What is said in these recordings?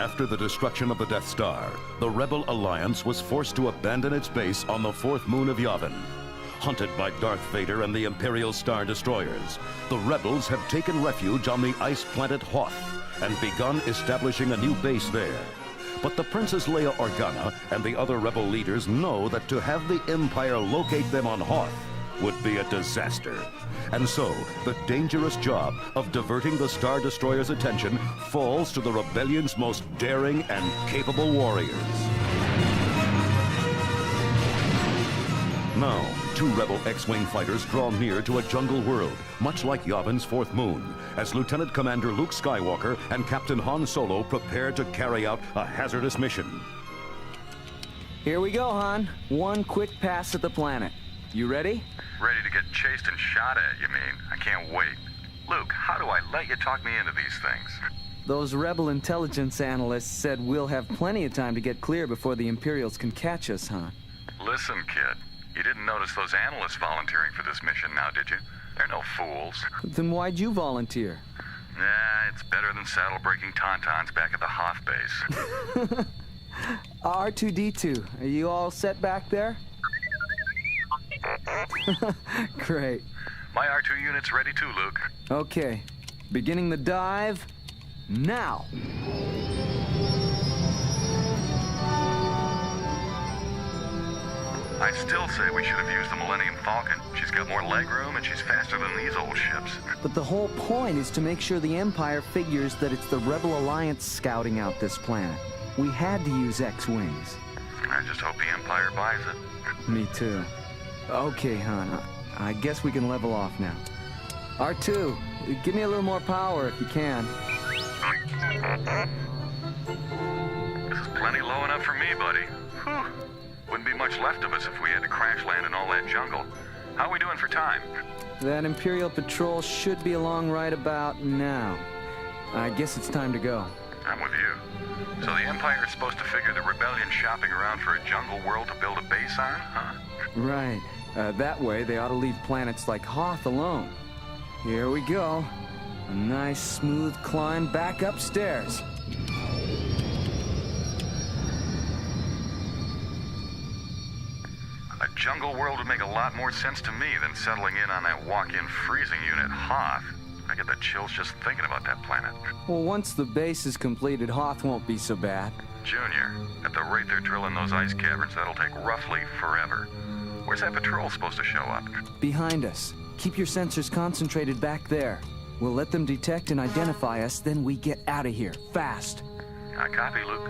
After the destruction of the Death Star, the Rebel Alliance was forced to abandon its base on the fourth moon of Yavin. Hunted by Darth Vader and the Imperial Star Destroyers, the Rebels have taken refuge on the ice planet Hoth and begun establishing a new base there. But the Princess Leia Organa and the other Rebel leaders know that to have the Empire locate them on Hoth would be a disaster. And so, the dangerous job of diverting the Star Destroyer's attention falls to the Rebellion's most daring and capable warriors. Now, two Rebel X-Wing fighters draw near to a jungle world, much like Yavin's fourth moon, as Lieutenant Commander Luke Skywalker and Captain Han Solo prepare to carry out a hazardous mission. Here we go, Han. One quick pass at the planet. You ready? Ready to get chased and shot at, you mean? I can't wait. Luke, how do I let you talk me into these things? Those Rebel intelligence analysts said we'll have plenty of time to get clear before the Imperials can catch us, huh? Listen, kid. You didn't notice those analysts volunteering for this mission now, did you? They're no fools. Then why'd you volunteer? Nah, it's better than saddle-breaking tauntauns back at the Hoth base. R2-D2, are you all set back there? Great. My R2 unit's ready too, Luke. Okay. Beginning the dive now. I still say we should have used the Millennium Falcon. She's got more legroom and she's faster than these old ships. But the whole point is to make sure the Empire figures that it's the Rebel Alliance scouting out this planet. We had to use X-Wings. I just hope the Empire buys it. Me too. Okay, Han. I guess we can level off now. R2, give me a little more power if you can. This is plenty low enough for me, buddy. Whew. Wouldn't be much left of us if we had to crash land in all that jungle. How are we doing for time? That Imperial patrol should be along right about now. I guess it's time to go. I'm with you. So the Empire is supposed to figure the Rebellion shopping around for a jungle world to build a base on, huh? Right. That way, they ought to leave planets like Hoth alone. Here we go. A nice, smooth climb back upstairs. A jungle world would make a lot more sense to me than settling in on that walk-in freezing unit, Hoth. I get the chills just thinking about that planet. Well, once the base is completed, Hoth won't be so bad. Junior, at the rate they're drilling those ice caverns, that'll take roughly forever. Where's that patrol supposed to show up? Behind us. Keep your sensors concentrated back there. We'll let them detect and identify us, then we get out of here. Fast. I copy, Luke.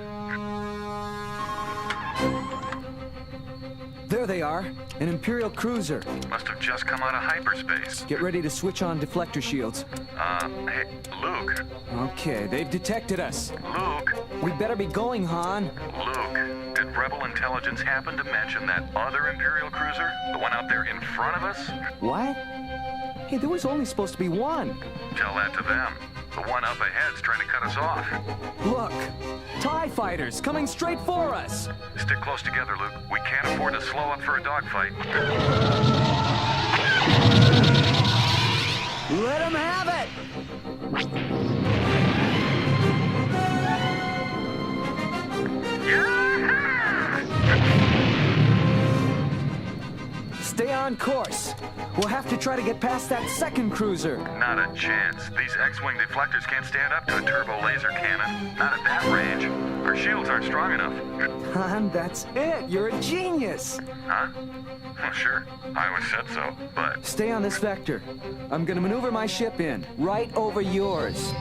There they are. An Imperial cruiser. Must have just come out of hyperspace. Get ready to switch on deflector shields. Hey, Luke. Okay, they've detected us. Luke. We better be going, Han. Luke, did Rebel intelligence happen to mention that other Imperial cruiser? The one out there in front of us? What? Hey, there was only supposed to be one. Tell that to them. The one up ahead's trying to cut us off. Look! TIE fighters coming straight for us! Stick close together, Luke. We can't afford to slow up for a dogfight. Let them have it! Yeah! Stay on course. We'll have to try to get past that second cruiser. Not a chance. These X-Wing deflectors can't stand up to a turbo laser cannon. Not at that range. Our shields aren't strong enough. Han, that's it. You're a genius. Huh? Well, sure. I always said so, but... Stay on this vector. I'm gonna maneuver my ship in, right over yours.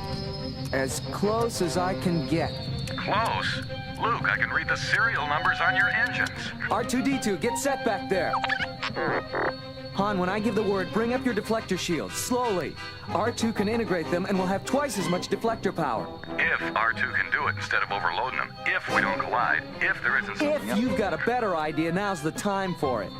As close as I can get. Close? Luke, I can read the serial numbers on your engines. R2-D2, get set back there. Han, when I give the word, bring up your deflector shields, slowly. R2 can integrate them and we'll have twice as much deflector power. If R2 can do it instead of overloading them. If we don't collide. If there isn't something If you've got a better idea, now's the time for it.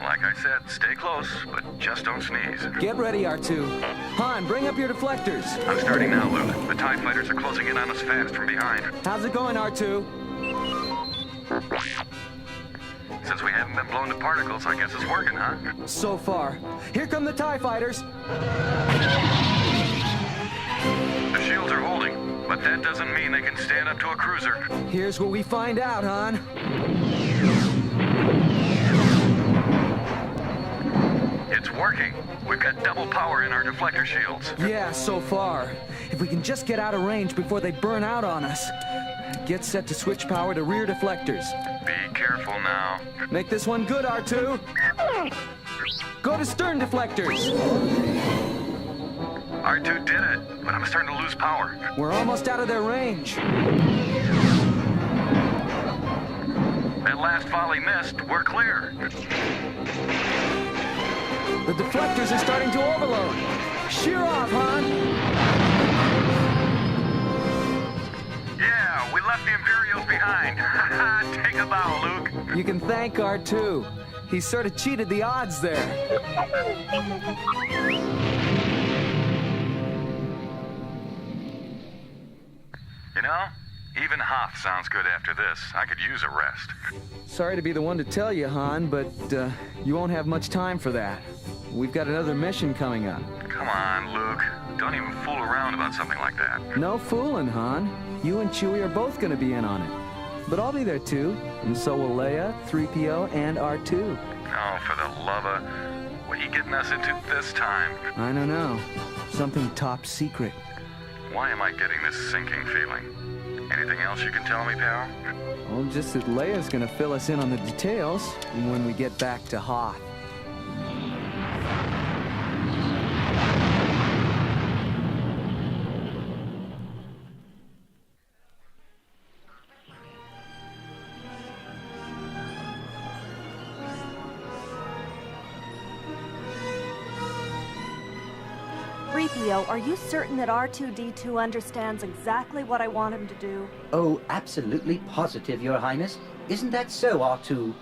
Like I said, stay close, but just don't sneeze. Get ready, R2. Han, bring up your deflectors. I'm starting now, Luke. The TIE fighters are closing in on us fast from behind. How's it going, R2? Since we haven't been blown to particles, I guess it's working, huh? So far. Here come the TIE fighters. The shields are holding, but that doesn't mean they can stand up to a cruiser. Here's what we find out, Han. It's working. We've got double power in our deflector shields. Yeah, so far. If we can just get out of range before they burn out on us. Get set to switch power to rear deflectors. Be careful now. Make this one good, R2. Go to stern deflectors. R2 did it, but I'm starting to lose power. We're almost out of their range. That last volley missed. We're clear. The deflectors are starting to overload. Shear off, Han. Yeah, we left the Imperials behind. Take a bow, Luke. You can thank R2. He sort of cheated the odds there. You know, even Hoth sounds good after this. I could use a rest. Sorry to be the one to tell you, Han, but you won't have much time for that. We've got another mission coming up. Come on, Luke. Don't even fool around about something like that. No fooling, Han. You and Chewie are both going to be in on it. But I'll be there too, and so will Leia, Threepio, and R2. Oh, for the love of... What are you getting us into this time? I don't know. Something top secret. Why am I getting this sinking feeling? Anything else you can tell me, pal? Well, just that Leia's going to fill us in on the details when we get back to Hoth. Threepio, are you certain that R2-D2 understands exactly what I want him to do? Oh, absolutely positive, Your Highness. Isn't that so, R2?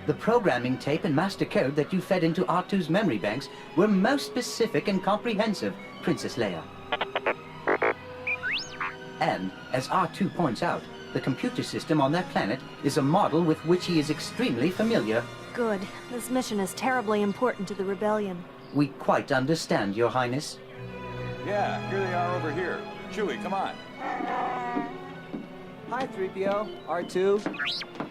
The programming tape and master code that you fed into R2's memory banks were most specific and comprehensive, Princess Leia. And, as R2 points out, the computer system on that planet is a model with which he is extremely familiar. Good. This mission is terribly important to the rebellion. We quite understand, Your Highness. Yeah, here they are over here. Chewie, come on. Hi, Threepio. R2.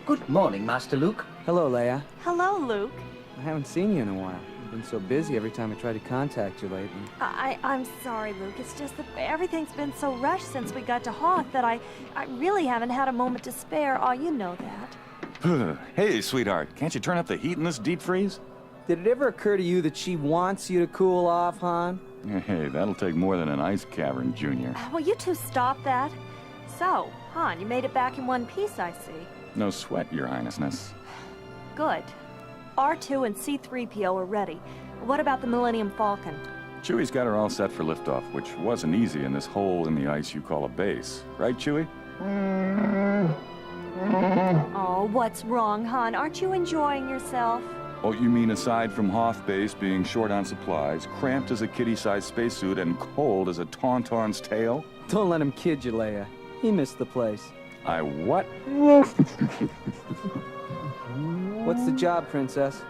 Good morning, Master Luke. Hello, Leia. Hello, Luke. I haven't seen you in a while. You've been so busy every time I try to contact you lately. I'm sorry, Luke. It's just that everything's been so rushed since we got to Hoth that I really haven't had a moment to spare. Oh, you know that. Hey, sweetheart, can't you turn up the heat in this deep freeze? Did it ever occur to you that she wants you to cool off, Han? Hey, that'll take more than an ice cavern, Junior. Will you two stop that? So, Han, you made it back in one piece, I see. No sweat, Your Highnessness. Good. R2 and C-3PO are ready. What about the Millennium Falcon? Chewie's got her all set for liftoff, which wasn't easy in this hole in the ice you call a base. Right, Chewie? Oh, what's wrong, Han? Aren't you enjoying yourself? Oh, you mean aside from Hoth Base being short on supplies, cramped as a kitty-sized spacesuit, and cold as a tauntaun's tail? Don't let him kid you, Leia. He missed the place. I what? What's the job, Princess?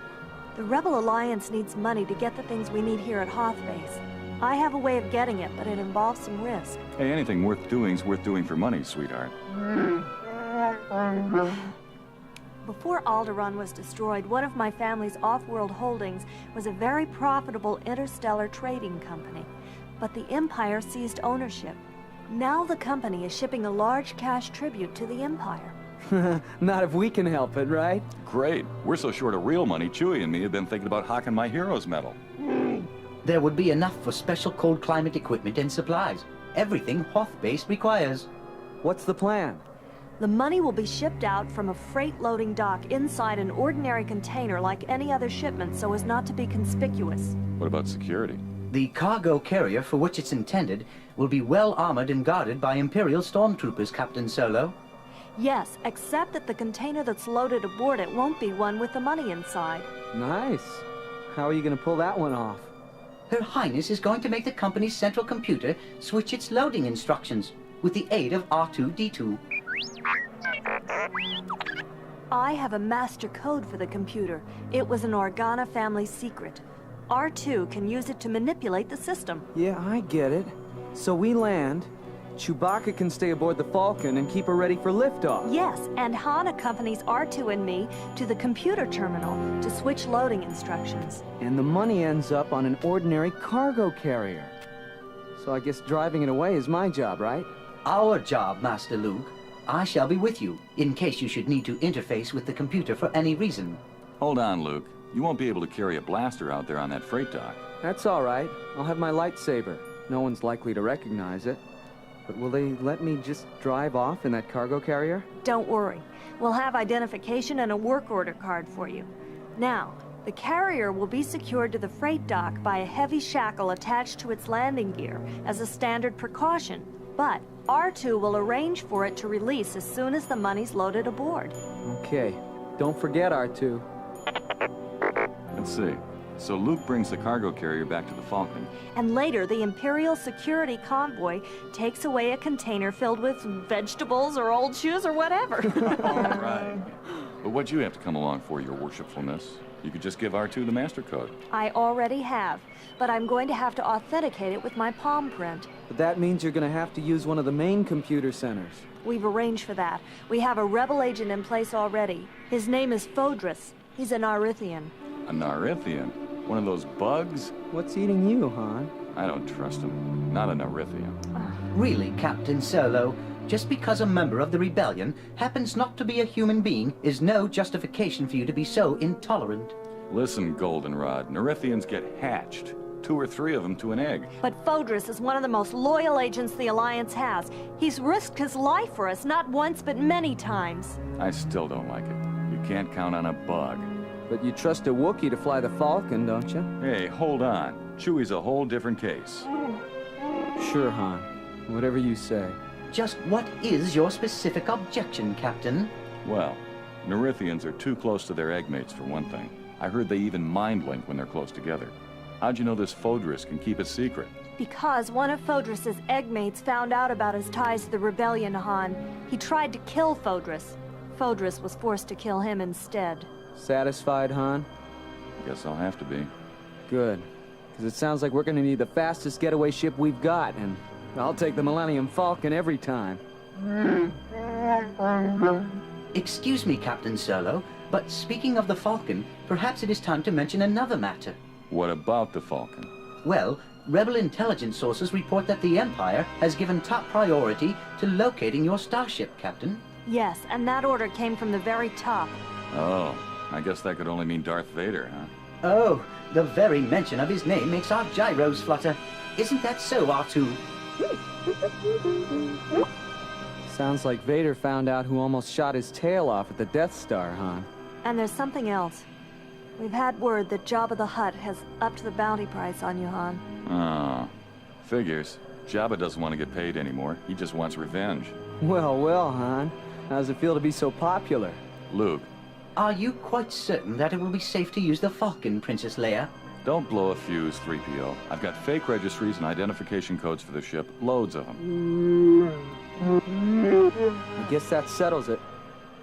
The Rebel Alliance needs money to get the things we need here at Hoth Base. I have a way of getting it, but it involves some risk. Hey, anything worth doing's worth doing for money, sweetheart. Before Alderaan was destroyed, one of my family's off-world holdings was a very profitable interstellar trading company. But the Empire seized ownership. Now the company is shipping a large cash tribute to the Empire. Not if we can help it, right? Great. We're so short of real money, Chewie and me have been thinking about hawking my hero's medal. There would be enough for special cold climate equipment and supplies. Everything Hoth Base requires. What's the plan? The money will be shipped out from a freight loading dock inside an ordinary container like any other shipment so as not to be conspicuous. What about security? The cargo carrier for which it's intended will be well armored and guarded by Imperial stormtroopers, Captain Solo. Yes, except that the container that's loaded aboard it won't be one with the money inside. Nice. How are you going to pull that one off? Her Highness is going to make the company's central computer switch its loading instructions with the aid of R2-D2. I have a master code for the computer. It was an Organa family secret. R2 can use it to manipulate the system. Yeah, I get it. So we land. Chewbacca can stay aboard the Falcon and keep her ready for liftoff. Yes, and Han accompanies R2 and me to the computer terminal to switch loading instructions. And the money ends up on an ordinary cargo carrier. So I guess driving it away is my job, right? Our job, Master Luke. I shall be with you, in case you should need to interface with the computer for any reason. Hold on, Luke. You won't be able to carry a blaster out there on that freight dock. That's all right. I'll have my lightsaber. No one's likely to recognize it. But will they let me just drive off in that cargo carrier? Don't worry. We'll have identification and a work order card for you. Now, the carrier will be secured to the freight dock by a heavy shackle attached to its landing gear as a standard precaution. But R2 will arrange for it to release as soon as the money's loaded aboard. Okay. Don't forget, R2. Let's see. So Luke brings the cargo carrier back to the Falcon. And later, the Imperial security convoy takes away a container filled with vegetables or old shoes or whatever. All right. But what'd you have to come along for, your worshipfulness? You could just give R2 the master code. I already have, but I'm going to have to authenticate it with my palm print. But that means you're going to have to use one of the main computer centers. We've arranged for that. We have a rebel agent in place already. His name is Fodrus. He's a Narithian. A Narithian? One of those bugs? What's eating you, Han? I don't trust him. Not a Narithian. Really, Captain Solo, just because a member of the rebellion happens not to be a human being is no justification for you to be so intolerant. Listen, Goldenrod, Narithians get hatched. 2 or 3 of them to an egg. But Fodrus is one of the most loyal agents the Alliance has. He's risked his life for us, not once, but many times. I still don't like it. You can't count on a bug. But you trust a Wookiee to fly the Falcon, don't you? Hey, hold on. Chewie's a whole different case. Sure, Han. Whatever you say. Just what is your specific objection, Captain? Well, Narithians are too close to their eggmates, for one thing. I heard they even mind-link when they're close together. How'd you know this Fodrus can keep a secret? Because one of Fodrus's eggmates found out about his ties to the rebellion, Han. He tried to kill Fodrus. Fodrus was forced to kill him instead. Satisfied, Han? Guess I'll have to be. Good. Because it sounds like we're going to need the fastest getaway ship we've got, and I'll take the Millennium Falcon every time. Excuse me, Captain Solo, but speaking of the Falcon, perhaps it is time to mention another matter. What about the Falcon? Well, rebel intelligence sources report that the Empire has given top priority to locating your starship, Captain. Yes, and that order came from the very top. Oh, I guess that could only mean Darth Vader, huh? Oh, the very mention of his name makes our gyros flutter. Isn't that so, R2? Sounds like Vader found out who almost shot his tail off at the Death Star, Han. And there's something else. We've had word that Jabba the Hutt has upped the bounty price on you, Han. Oh, figures. Jabba doesn't want to get paid anymore. He just wants revenge. Well, well, Han. How does it feel to be so popular? Luke, Are you quite certain that it will be safe to use the Falcon, Princess Leia? don't blow a fuse, 3PO. I've got fake registries and identification codes for the ship. Loads of them. I guess that settles it.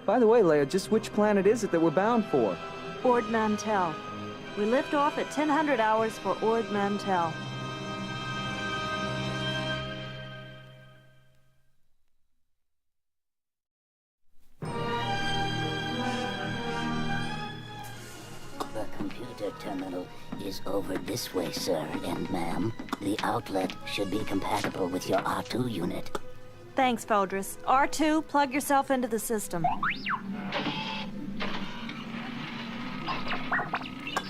By the way, Leia, just which planet is it that we're bound for? Ord Mantell. We lift off at 1000 hours for Ord Mantell. The computer terminal is over this way, sir and ma'am. The outlet should be compatible with your R2 unit. Thanks, Fodrus. R2, plug yourself into the system.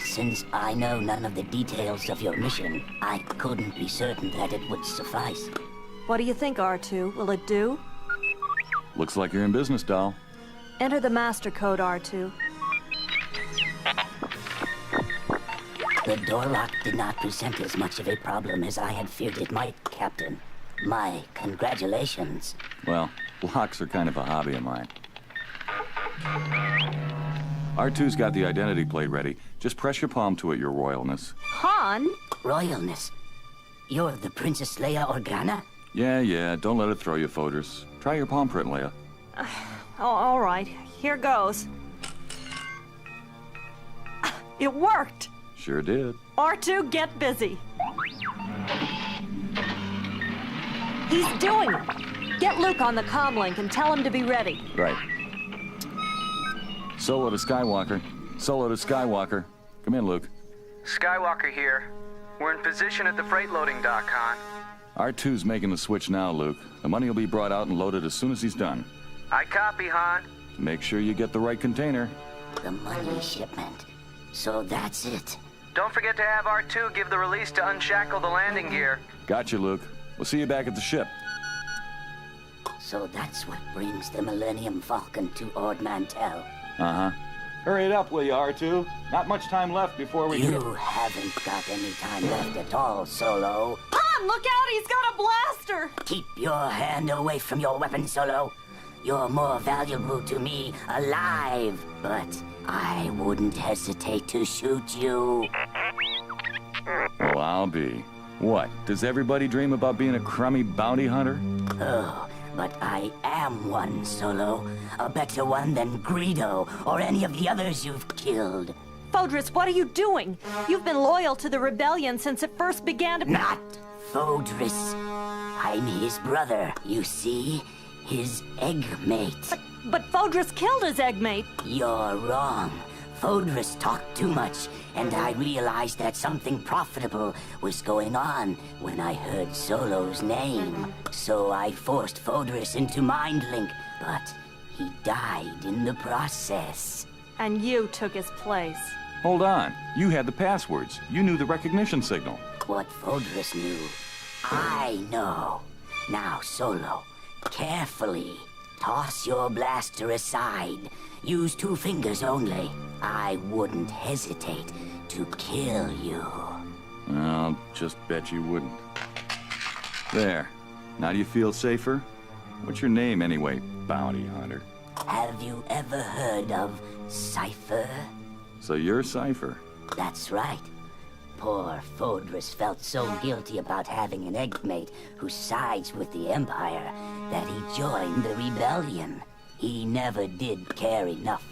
Since I know none of the details of your mission, I couldn't be certain that it would suffice. What do you think, R2? Will it do? Looks like you're in business, doll. Enter the master code, R2. The door lock did not present as much of a problem as I had feared it might, Captain. My congratulations. Well, locks are kind of a hobby of mine. R2's got the identity plate ready. Just press your palm to it, your royalness. Han? Royalness. You're the Princess Leia Organa? Yeah, don't let it throw you, Fodrus. Try your palm print, Leia. Oh, all right. Here goes. It worked! Sure did. R2, get busy. He's doing it. Get Luke on the comlink and tell him to be ready. Right. Solo to Skywalker. Solo to Skywalker. Come in, Luke. Skywalker here. We're in position at the freight loading dock, Han. R2's making the switch now, Luke. The money will be brought out and loaded as soon as he's done. I copy, Han. Make sure you get the right container. The money shipment. So that's it. Don't forget to have R2 give the release to unshackle the landing gear. Got you, Luke. We'll see you back at the ship. So that's what brings the Millennium Falcon to Ord Mantell. Uh-huh. Hurry it up, will you, R2? Not much time left before we... You haven't got any time left at all, Solo. Han, look out! He's got a blaster! Keep your hand away from your weapon, Solo. You're more valuable to me alive, but I wouldn't hesitate to shoot you. Well, I'll be. What? Does everybody dream about being a crummy bounty hunter? Oh, but I am one, Solo. A better one than Greedo or any of the others you've killed. Fodris, what are you doing? You've been loyal to the rebellion since it first began to... Not Fodris. I'm his brother, you see? His egg mate. But Fodris killed his egg mate. You're wrong. Fodris talked too much, and I realized that something profitable was going on when I heard Solo's name. So I forced Fodris into Mind Link, but he died in the process. And you took his place. Hold on. You had the passwords. You knew the recognition signal. What Fodris knew, I know. Now, Solo, carefully toss your blaster aside. Use 2 fingers only. I wouldn't hesitate to kill you. I'll just bet you wouldn't. There. Now do you feel safer? What's your name anyway, bounty hunter? Have you ever heard of Cypher? So you're Cypher. That's right. Poor Fodris felt so guilty about having an eggmate who sides with the Empire that he joined the rebellion. He never did care enough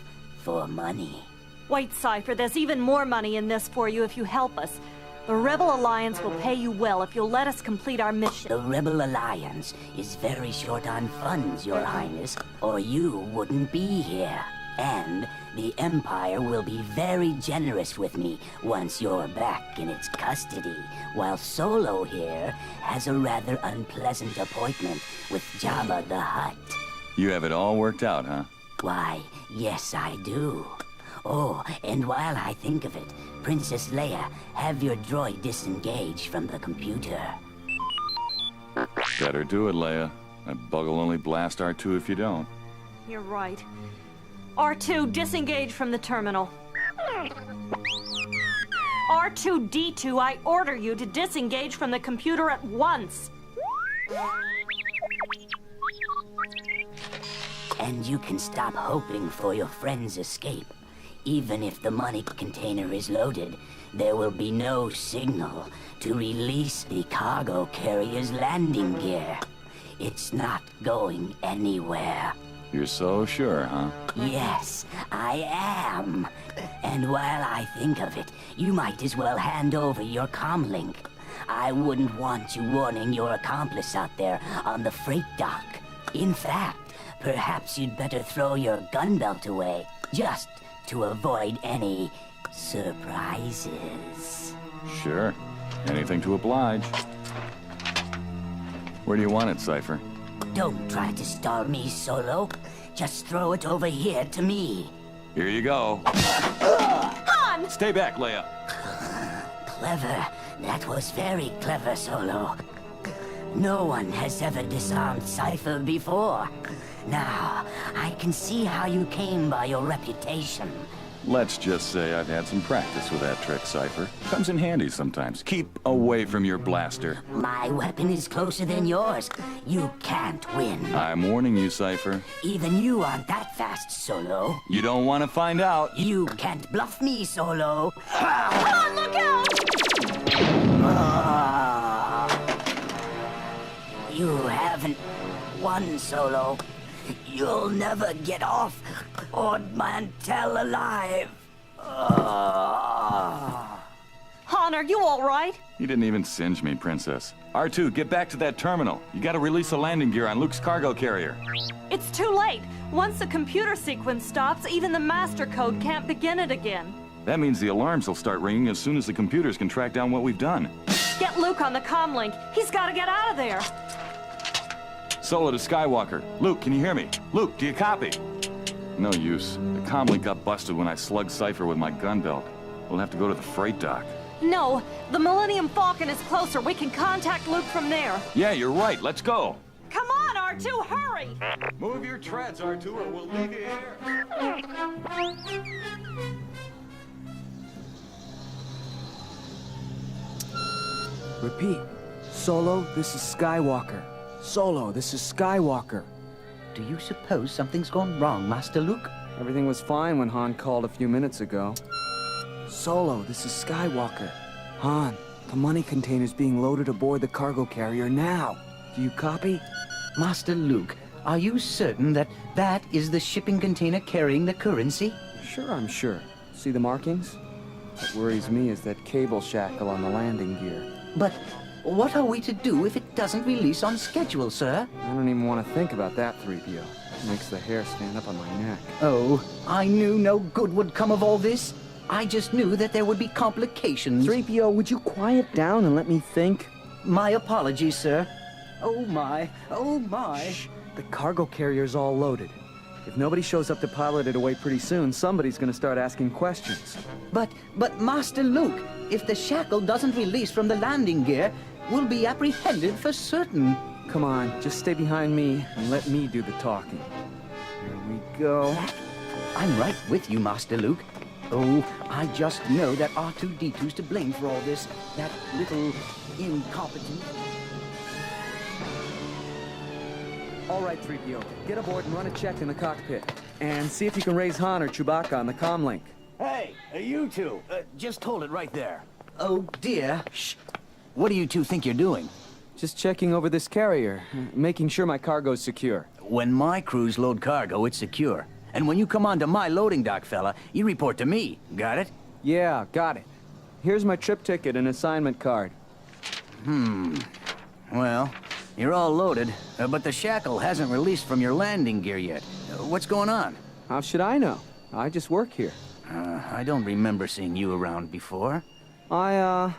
for money. Wait, Cypher, there's even more money in this for you if you help us. The Rebel Alliance will pay you well if you'll let us complete our mission. The Rebel Alliance is very short on funds, Your Highness, or you wouldn't be here. And the Empire will be very generous with me once you're back in its custody, while Solo here has a rather unpleasant appointment with Jabba the Hutt. You have it all worked out, huh? Why, yes, I do. Oh, and while I think of it, Princess Leia, have your droid disengage from the computer. Better do it, Leia. That bug will only blast R2 if you don't. You're right. R2, disengage from the terminal. R2-D2, I order you to disengage from the computer at once. And you can stop hoping for your friend's escape. Even if the money container is loaded, there will be no signal to release the cargo carrier's landing gear. It's not going anywhere. You're so sure, huh? Yes, I am. And while I think of it, you might as well hand over your comlink. I wouldn't want you warning your accomplice out there on the freight dock. In fact, perhaps you'd better throw your gun belt away, just to avoid any surprises. Sure. Anything to oblige. Where do you want it, Cypher? Don't try to stall me, Solo. Just throw it over here to me. Here you go. Han! Stay back, Leia. Clever. That was very clever, Solo. No one has ever disarmed Cypher before. Now, I can see how you came by your reputation. Let's just say I've had some practice with that trick, Cypher. Comes in handy sometimes. Keep away from your blaster. My weapon is closer than yours. You can't win. I'm warning you, Cypher. Even you aren't that fast, Solo. You don't want to find out. You can't bluff me, Solo. Han, look out! You haven't won, Solo. You'll never get off Ord Mantell alive. are you all right? You didn't even singe me, Princess. R2, get back to that terminal. You gotta release the landing gear on Luke's cargo carrier. It's too late. Once the computer sequence stops, even the master code can't begin it again. That means the alarms will start ringing as soon as the computers can track down what we've done. Get Luke on the comlink. He's got to get out of there. Solo to Skywalker. Luke, can you hear me? Luke, do you copy? No use. The comlink got busted when I slugged Cypher with my gun belt. We'll have to go to the freight dock. No, the Millennium Falcon is closer. We can contact Luke from there. Yeah, you're right. Let's go. Come on, R2, hurry! Move your treads, R2, or we'll leave you here. Repeat. Solo, this is Skywalker. Solo, this is Skywalker. Do you suppose something's gone wrong, Master Luke? Everything was fine when Han called a few minutes ago. Solo, this is Skywalker. Han, the money container's being loaded aboard the cargo carrier now. Do you copy? Master Luke, are you certain that that is the shipping container carrying the currency? Sure, I'm sure. See the markings? What worries me is that cable shackle on the landing gear. But what are we to do if it doesn't release on schedule, sir? I don't even want to think about that, 3PO. It makes the hair stand up on my neck. Oh, I knew no good would come of all this. I just knew that there would be complications. 3PO, would you quiet down and let me think? My apologies, sir. Oh my, oh my. Shh. The cargo carrier's all loaded. If nobody shows up to pilot it away pretty soon, somebody's gonna start asking questions. But Master Luke, if the shackle doesn't release from the landing gear, we'll be apprehended for certain. Come on, just stay behind me and let me do the talking. Here we go. I'm right with you, Master Luke. Oh, I just know that R2-D2's to blame for all this. That little incompetent... All right, 3PO, get aboard and run a check in the cockpit. And see if you can raise Han or Chewbacca on the comlink. Hey, you two, just hold it right there. Oh, dear. Shh. What do you two think you're doing? Just checking over this carrier, making sure my cargo's secure. When my crews load cargo, it's secure. And when you come onto my loading dock, fella, you report to me. Got it? Yeah, got it. Here's my trip ticket and assignment card. Well, you're all loaded, but the shackle hasn't released from your landing gear yet. What's going on? How should I know? I just work here. I don't remember seeing you around before. I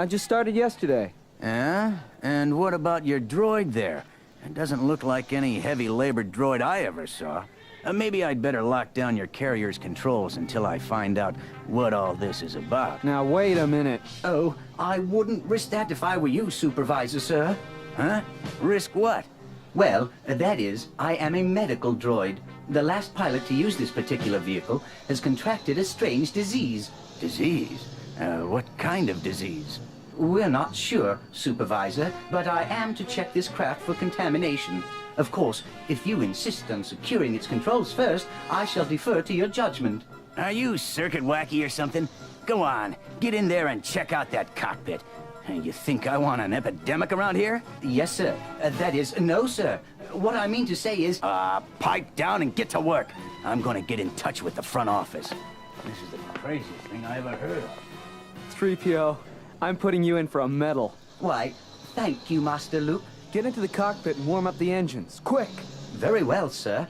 just started yesterday. Yeah? And what about your droid there? It doesn't look like any heavy-labored droid I ever saw. Maybe I'd better lock down your carrier's controls until I find out what all this is about. Now, wait a minute. Oh, I wouldn't risk that if I were you, Supervisor, sir. Huh? Risk what? Well, that is, I am a medical droid. The last pilot to use this particular vehicle has contracted a strange disease. Disease? What kind of disease? We're not sure, Supervisor, but I am to check this craft for contamination. Of course, if you insist on securing its controls first, I shall defer to your judgment. Are you circuit wacky or something? Go on, get in there and check out that cockpit. You think I want an epidemic around here? Yes, sir. That is, no, sir. What I mean to say is... Pipe down and get to work. I'm gonna get in touch with the front office. This is the craziest thing I ever heard of. 3PO, I'm putting you in for a medal. Why, thank you, Master Luke. Get into the cockpit and warm up the engines. Quick! Very well, sir.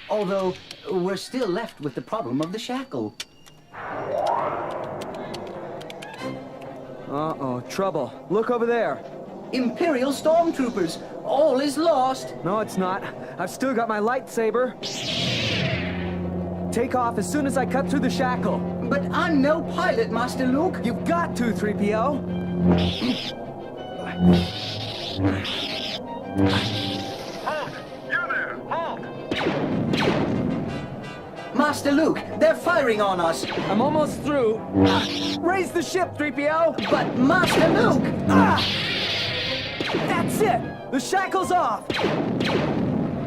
Although, we're still left with the problem of the shackle. Uh-oh, trouble. Look over there. Imperial stormtroopers! All is lost! No, it's not. I've still got my lightsaber. Take off as soon as I cut through the shackle. But I'm no pilot, Master Luke. You've got to, 3PO. Halt! You there! Halt! Master Luke, they're firing on us. I'm almost through. Raise the ship, 3PO! But Master Luke! That's it! The shackle's off!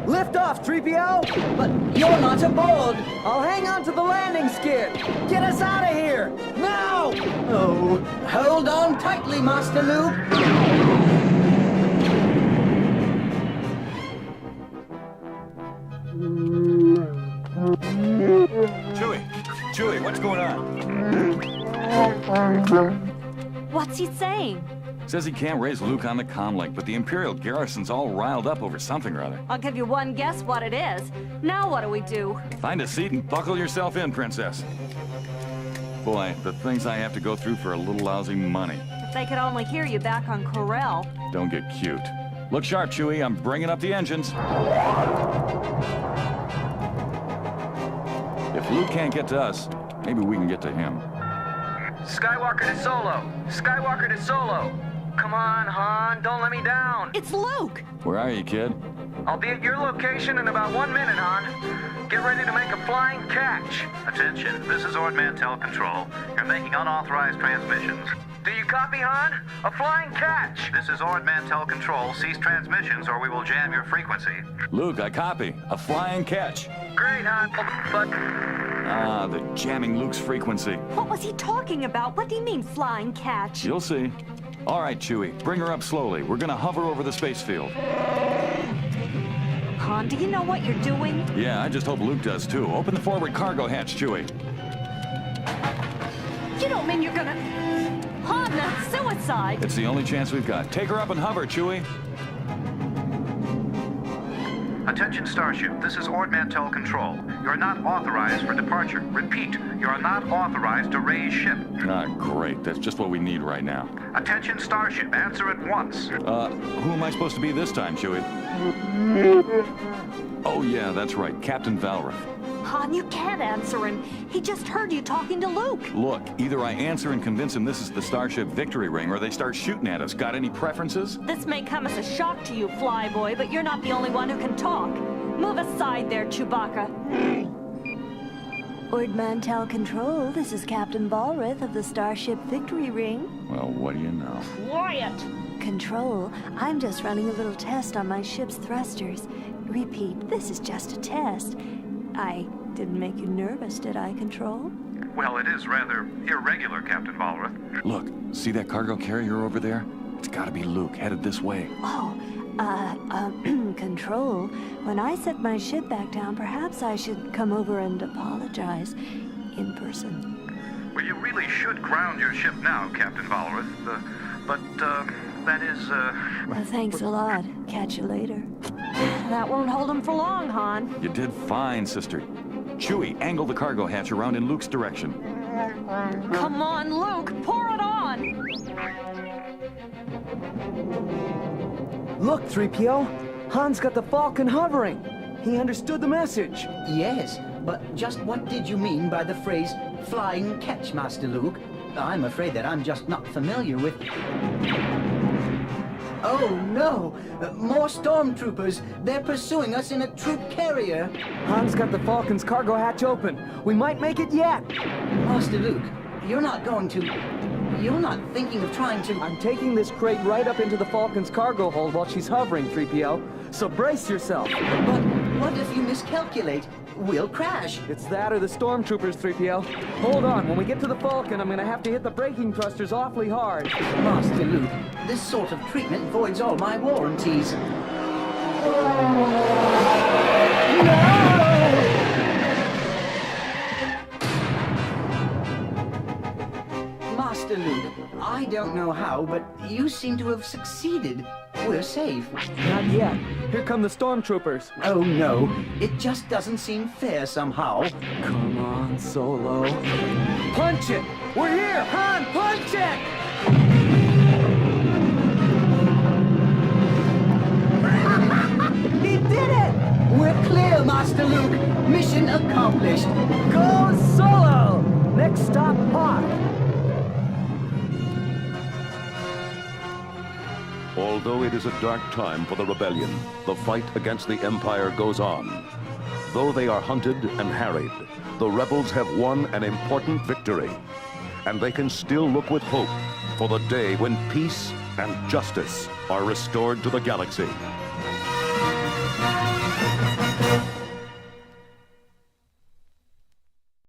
Lift off, 3PO! But you're not aboard! I'll hang on to the landing skid! Get us out of here! Now! Oh, hold on tightly, Master Luke! Chewie, what's going on? What's he saying? Says he can't raise Luke on the comlink, but the Imperial garrison's all riled up over something or other. I'll give you one guess what it is. Now what do we do? Find a seat and buckle yourself in, Princess. Boy, the things I have to go through for a little lousy money. If they could only hear you back on Corel. Don't get cute. Look sharp, Chewie. I'm bringing up the engines. If Luke can't get to us, maybe we can get to him. Skywalker to Solo! Skywalker to Solo! Come on, Han, don't let me down! It's Luke! Where are you, kid? I'll be at your location in about 1 minute, Han. Get ready to make a flying catch! Attention, this is Ord Mantell Control. You're making unauthorized transmissions. Do you copy, Han? A flying catch! This is Ord Mantell Control. Cease transmissions or we will jam your frequency. Luke, I copy. A flying catch. Great, Han, but... Ah, the jamming Luke's frequency. What was he talking about? What do you mean, flying catch? You'll see. All right, Chewie, bring her up slowly. We're gonna hover over the space field. Han, do you know what you're doing? Yeah, I just hope Luke does too. Open the forward cargo hatch, Chewie. You don't mean you're gonna... Han, that's suicide! It's the only chance we've got. Take her up and hover, Chewie. Attention Starship, this is Ord Mantell Control. You're not authorized for departure. Repeat, you are not authorized to raise ship. Ah, great. That's just what we need right now. Attention Starship, answer at once. Who am I supposed to be this time, Chewie? Oh, yeah, that's right. Captain Valrath. Han, you can't answer him. He just heard you talking to Luke. Look, either I answer and convince him this is the Starship Victory Ring, or they start shooting at us. Got any preferences? This may come as a shock to you, Flyboy, but you're not the only one who can talk. Move aside there, Chewbacca. Ord Mantell Control, this is Captain Valrath of the Starship Victory Ring. Well, what do you know? Quiet! Control, I'm just running a little test on my ship's thrusters. Repeat, this is just a test. I didn't make you nervous, did I, Control? Well, it is rather irregular, Captain Valrath. Look, see that cargo carrier over there? It's gotta be Luke, headed this way. Oh, Control, when I set my ship back down, perhaps I should come over and apologize in person. Well, you really should ground your ship now, Captain Valrath. That is, Thanks a lot. Catch you later. That won't hold him for long, Han. You did fine, sister. Chewie, angle the cargo hatch around in Luke's direction. Come on, Luke, pour it on! Look, 3PO. Han's got the Falcon hovering. He understood the message. Yes, but just what did you mean by the phrase flying catch, Master Luke? I'm afraid that I'm just not familiar with... Oh, no! More stormtroopers! They're pursuing us in a troop carrier! Han's got the Falcon's cargo hatch open. We might make it yet! Master Luke, you're not going to... You're not thinking of trying to... I'm taking this crate right up into the Falcon's cargo hold while she's hovering, 3PO. So brace yourself. But what if you miscalculate? We'll crash. It's that or the stormtroopers, 3PO. Hold on, when we get to the Falcon, I'm gonna have to hit the braking thrusters awfully hard. Master Luke, this sort of treatment voids all my warranties. Master Luke, I don't know how, but you seem to have succeeded. We're safe. Not yet. Here come the stormtroopers. Oh no, it just doesn't seem fair somehow. Come on, Solo. Punch it! We're here! Han, punch it! He did it! We're clear, Master Luke. Mission accomplished. Go Solo! Next stop, Hoth. Although it is a dark time for the rebellion, the fight against the Empire goes on. Though they are hunted and harried, the rebels have won an important victory. And they can still look with hope for the day when peace and justice are restored to the galaxy.